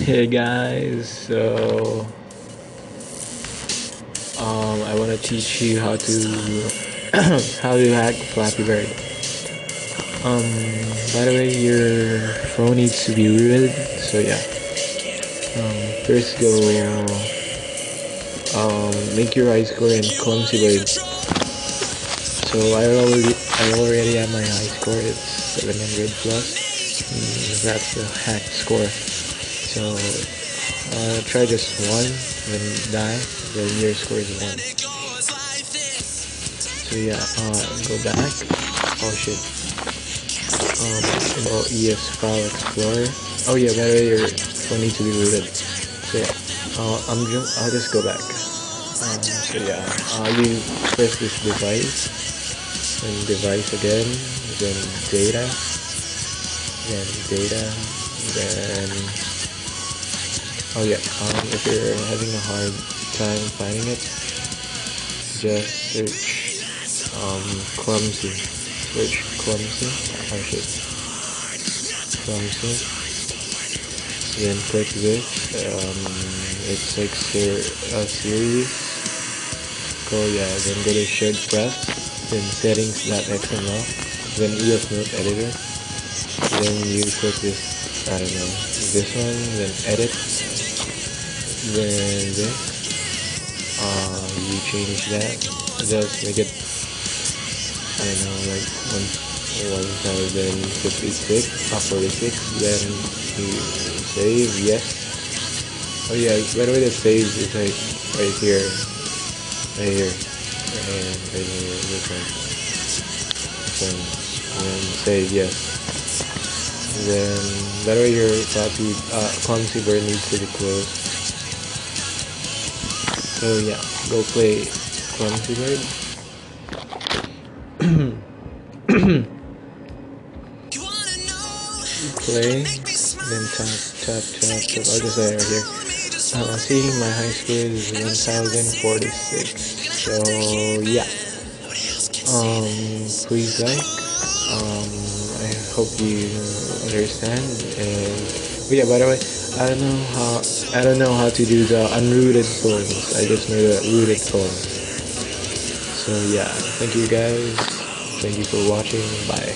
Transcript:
Hey guys, so I want to teach you how to how to hack Flappy Bird. Um, by the way, your phone needs to be rooted. So yeah, first go make your high score in Clumsy Bird. So I already have my high score. It's 700 plus. That's the hack score. So try just one, then die, then your score is one. So yeah, go back. Oh shit. Go ES File Explorer. Oh yeah, by the way, your phone needs to be rooted. So yeah, I'll just go back. So yeah, you press this device, then device again, then data, then data, then oh yeah. If you're having a hard time finding it, just search clumsy. Search clumsy. Oh shit, clumsy. Then click this. It's like a series. Go yeah. Then go to shared press. Then settings.xml. Then ES Note editor. Then you click this. I don't know this one. Then edit. Then this. You change that. Just make it. I don't know, like 1056, 46. Then you save, yes. Oh yeah, by the way, the save is like right here, and right here, this one. Then save, yes. Then by the way, your Clumsy Bird needs to be closed. So yeah, go play Clumsy Bird. Play, then tap. I'll just say right here. See, my high score is 1046. So yeah. Please like. I hope you understand. And but yeah, by the way, I don't know how to do the unrooted phones. I just know the rooted phones. So yeah, thank you guys. Thank you for watching. Bye.